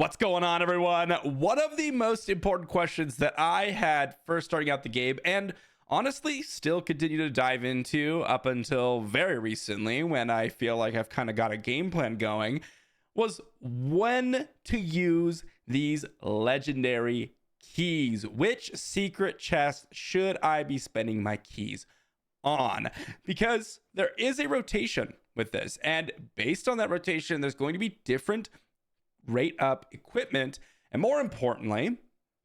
What's going on, everyone? One of the most important questions that I had first starting out the game, and honestly still continue to dive into up until very recently when I feel like I've kind of got a game plan going, was when to use these legendary keys. Which secret chest should I be spending my keys on? Because there is a rotation with this, and based on that rotation, there's going to be different rate up equipment, and more importantly,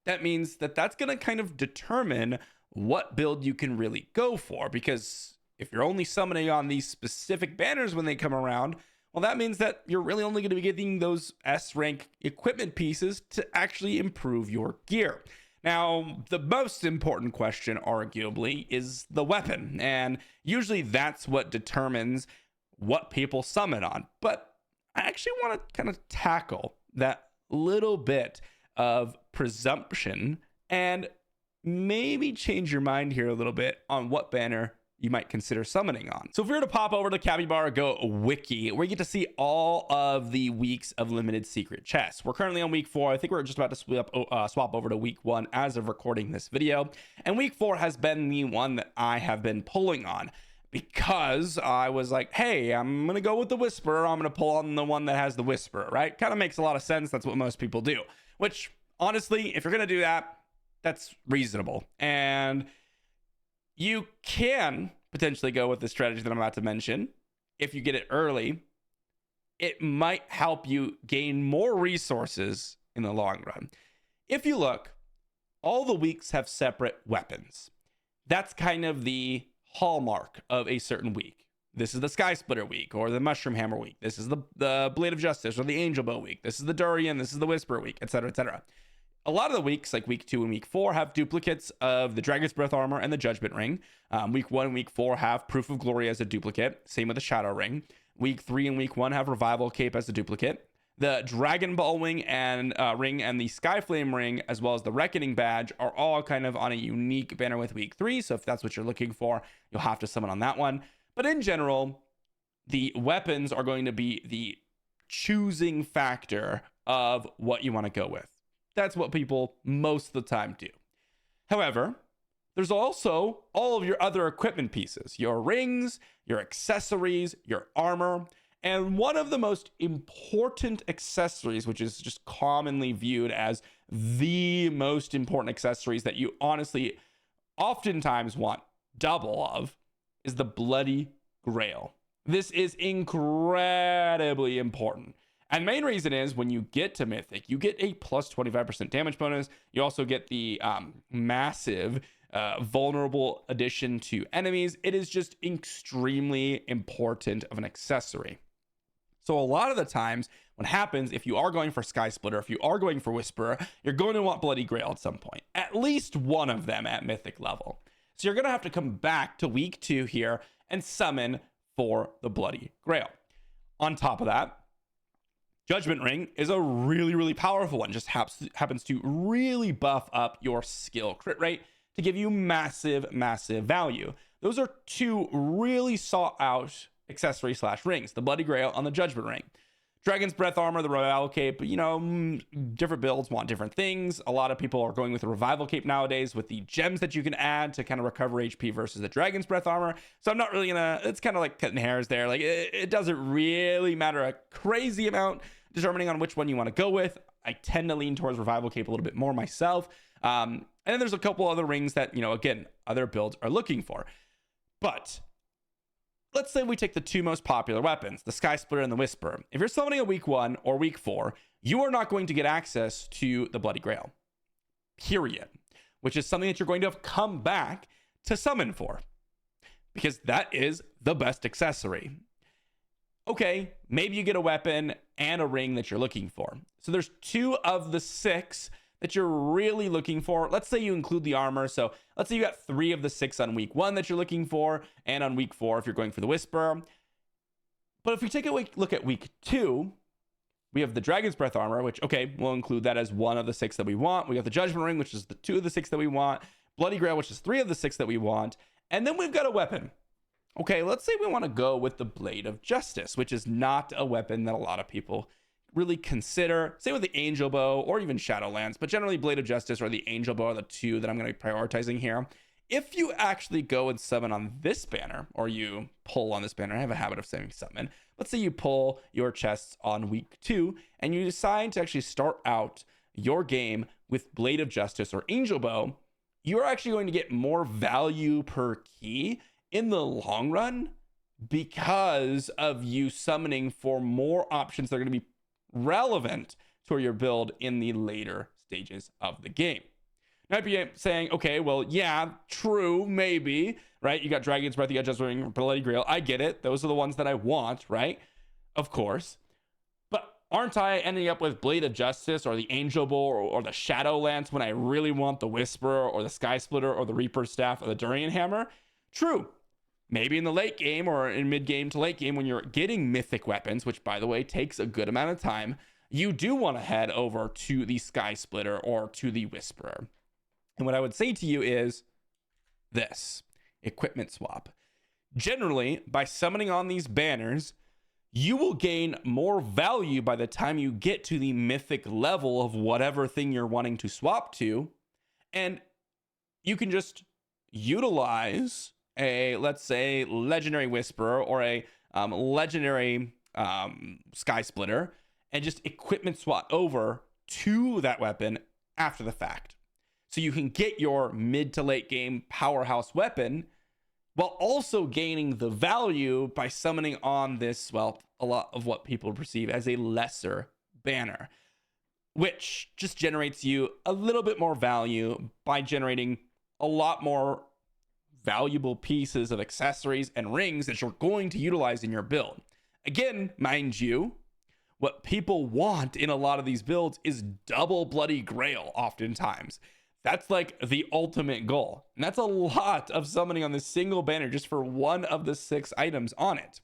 that means that that's going to kind of determine what build you can really go for. Because if you're only summoning on these specific banners when they come around, well, that means that you're really only going to be getting those S rank equipment pieces to actually improve your gear. Now, the most important question, arguably, is the weapon, and usually that's what determines what people summon on. But I actually want to kind of tackle that little bit of presumption and maybe change your mind here a little bit on what banner you might consider summoning on. So if we were to pop over to Capybara Go Wiki, we get to see all of the weeks of limited secret chests. We're currently on week 4. I think we're just about to swap over to week 1 as of recording this video. And week 4 has been the one that I have been pulling on, because I was like, hey, I'm going to go with the Whisperer. I'm going to pull on the one that has the Whisperer, right? Kind of makes a lot of sense. That's what most people do, which honestly, if you're going to do that, that's reasonable. And you can potentially go with the strategy that I'm about to mention. If you get it early, it might help you gain more resources in the long run. If you look, all the weeks have separate weapons. That's kind of the hallmark of a certain week. This is the Sky Splitter week, or the Mushroom Hammer week. This is the Blade of Justice, or the Angel Bow week. This is the Durian. This is the Whisper week, etc., etc. A lot of the weeks, like week 2 and week 4, have duplicates of the Dragon's Breath armor and the Judgment Ring. Week 1 and week 4 have Proof of Glory as a duplicate. Same with the Shadow Ring. Week 3 and week 1 have Revival Cape as a duplicate. The Dragon Ball Wing and ring and the Skyflame ring, as well as the Reckoning badge, are all kind of on a unique banner with week 3. So if that's what you're looking for, you'll have to summon on that one. But in general, the weapons are going to be the choosing factor of what you want to go with. That's what people most of the time do. However, there's also all of your other equipment pieces, your rings, your accessories, your armor. And one of the most important accessories, which is just commonly viewed as the most important accessories that you honestly oftentimes want double of, is the Bloody Grail. This is incredibly important. And main reason is when you get to Mythic, you get a plus 25% damage bonus. You also get the massive vulnerable addition to enemies. It is just extremely important of an accessory. So a lot of the times what happens, if you are going for Sky Splitter, if you are going for Whisperer, you're going to want Bloody Grail at some point. At least one of them at Mythic level. So you're going to have to come back to week 2 here and summon for the Bloody Grail. On top of that, Judgment Ring is a really, really powerful one. Just happens to really buff up your skill crit rate to give you massive value. Those are 2 really sought out accessory / rings, the Bloody Grail on the Judgment Ring. Dragon's Breath armor, the Revival Cape, different builds want different things. A lot of people are going with the Revival Cape nowadays with the gems that you can add to kind of recover HP versus the Dragon's Breath armor. So I'm not really it's kind of like cutting hairs there. Like it doesn't really matter a crazy amount determining on which one you want to go with. I tend to lean towards Revival Cape a little bit more myself. And then there's a couple other rings that, again, other builds are looking for. But let's say we take the 2 most popular weapons, the Sky Splitter and the Whisperer. If you're summoning a week 1 or week 4, you are not going to get access to the Bloody Grail, period, which is something that you're going to have come back to summon for, because that is the best accessory. Okay, maybe you get a weapon and a ring that you're looking for. So there's 2 of the 6 that you're really looking for. Let's say you include the armor. So let's say you got 3 of the 6 on week 1 that you're looking for, and on week 4 if you're going for the Whisperer. But if we take a look at week 2, we have the Dragon's Breath armor, which, okay, we'll include that as 1 of the 6 that we want. We got the Judgment Ring, which is the 2 of the 6 that we want. Bloody Grail, which is 3 of the 6 that we want. And then we've got a weapon. Okay, let's say we want to go with the Blade of Justice, which is not a weapon that a lot of people really consider, same with the Angel Bow or even Shadowlands, but generally Blade of Justice or the Angel Bow are the two that I'm going to be prioritizing here. If you actually go and summon on this banner, or you pull on this banner, I have a habit of saying summon. Let's say you pull your chests on week 2 and you decide to actually start out your game with Blade of Justice or Angel Bow, you're actually going to get more value per key in the long run because of you summoning for more options that are going to be relevant to your build in the later stages of the game. Now, I'd be saying, okay, well, yeah, true, maybe, right? You got Dragon's Breath, you got Just Ring, Bloody Grail. I get it. Those are the ones that I want, right? Of course. But aren't I ending up with Blade of Justice or the Angel Bow or the Shadowlands when I really want the Whisperer or the Sky Splitter or the Reaper's Staff or the Durian Hammer? True. Maybe in the late game or in mid game to late game when you're getting mythic weapons, which by the way takes a good amount of time, you do want to head over to the Sky Splitter or to the Whisperer. And what I would say to you is this: equipment swap. Generally, by summoning on these banners, you will gain more value by the time you get to the mythic level of whatever thing you're wanting to swap to. And you can just utilize a, let's say, legendary Whisperer or a legendary Sky Splitter and just equipment swap over to that weapon after the fact. So you can get your mid to late game powerhouse weapon while also gaining the value by summoning on this, well, a lot of what people perceive as a lesser banner, which just generates you a little bit more value by generating a lot more valuable pieces of accessories and rings that you're going to utilize in your build. Again, mind you, what people want in a lot of these builds is double Bloody Grail oftentimes. That's like the ultimate goal. And that's a lot of summoning on this single banner just for one of the 6 items on it.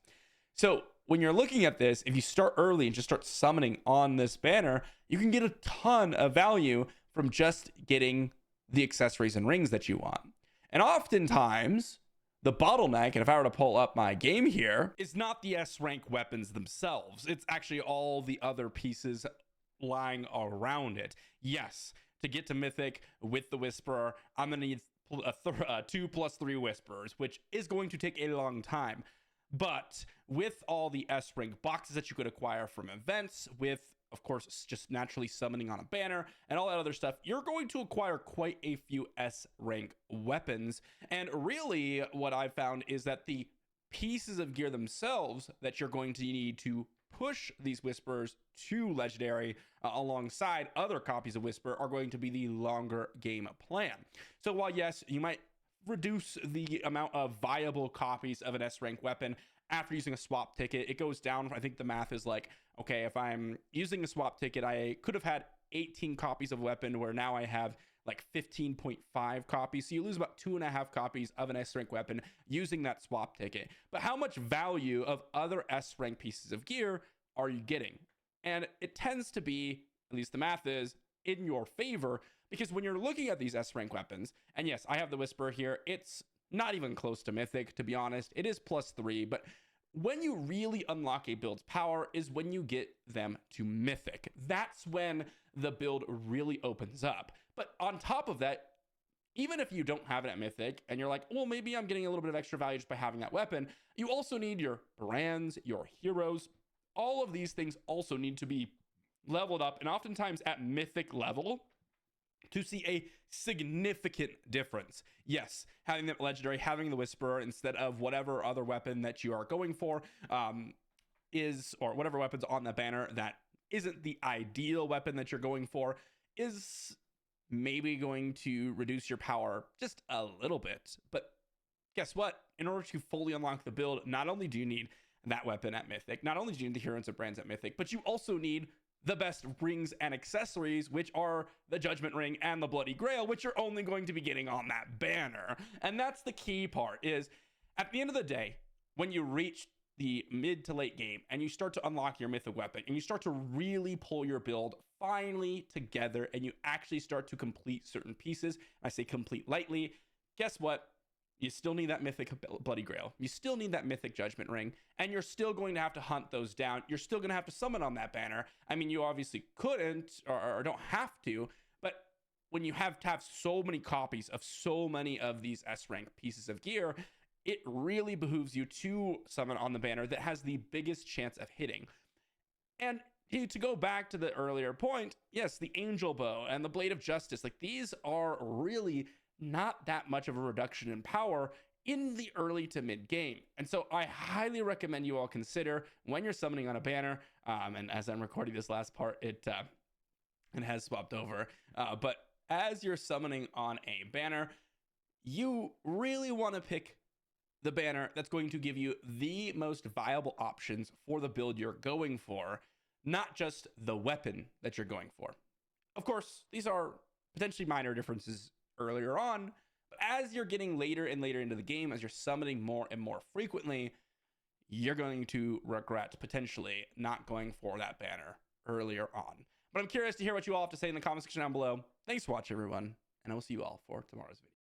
So when you're looking at this, if you start early and just start summoning on this banner, you can get a ton of value from just getting the accessories and rings that you want. And oftentimes, the bottleneck, and if I were to pull up my game here, is not the S rank weapons themselves. It's actually all the other pieces lying around it. Yes, to get to Mythic with the Whisperer, I'm going to need 2 plus 3 Whisperers, which is going to take a long time. But with all the S rank boxes that you could acquire from events, with, of course, just naturally summoning on a banner and all that other stuff, you're going to acquire quite a few S rank weapons. And really what I've found is that the pieces of gear themselves that you're going to need to push these Whisperers to legendary alongside other copies of Whisper are going to be the longer game plan. So while yes, you might reduce the amount of viable copies of an S rank weapon after using a swap ticket, it goes down. I think the math is like, okay, if I'm using a swap ticket, I could have had 18 copies of weapon where now I have like 15.5 copies. So you lose about 2.5 copies of an S rank weapon using that swap ticket. But how much value of other S rank pieces of gear are you getting? And it tends to be, at least the math is, in your favor, because when you're looking at these S rank weapons, and yes, I have the Whisper here, it's not even close to Mythic, to be honest. It is +3, but when you really unlock a build's power is when you get them to Mythic. That's when the build really opens up. But on top of that, even if you don't have it at Mythic and you're like, well, maybe I'm getting a little bit of extra value just by having that weapon, you also need your brands, your heroes. All of these things also need to be leveled up, and oftentimes at Mythic level, to see a significant difference. Yes, having the legendary, having the Whisperer instead of whatever other weapon that you are going for or whatever weapons on the banner that isn't the ideal weapon that you're going for, is maybe going to reduce your power just a little bit. But guess what? In order to fully unlock the build, not only do you need that weapon at Mythic, not only do you need the heroes and brands at Mythic, but you also need the best rings and accessories, which are the Judgment Ring and the Bloody Grail, which you're only going to be getting on that banner. And that's the key part, is at the end of the day, when you reach the mid to late game and you start to unlock your mythic weapon and you start to really pull your build finally together and you actually start to complete certain pieces, I say complete lightly, guess what? You still need that mythic Bloody Grail. You still need that mythic Judgment Ring, and you're still going to have to hunt those down. You're still going to have to summon on that banner. I mean, you obviously couldn't or don't have to, but when you have to have so many copies of so many of these S rank pieces of gear, it really behooves you to summon on the banner that has the biggest chance of hitting. And to go back to the earlier point, yes, the Angel Bow and the Blade of Justice, like these are really not that much of a reduction in power in the early to mid game. And so I highly recommend you all consider when you're summoning on a banner. And as I'm recording this last part, it has swapped over. But as you're summoning on a banner, you really want to pick the banner that's going to give you the most viable options for the build you're going for, not just the weapon that you're going for. Of course, these are potentially minor differences earlier on, but as you're getting later and later into the game, as you're summoning more and more frequently, you're going to regret potentially not going for that banner earlier on. But I'm curious to hear what you all have to say in the comment section down below. Thanks for watching, everyone, and I will see you all for tomorrow's video.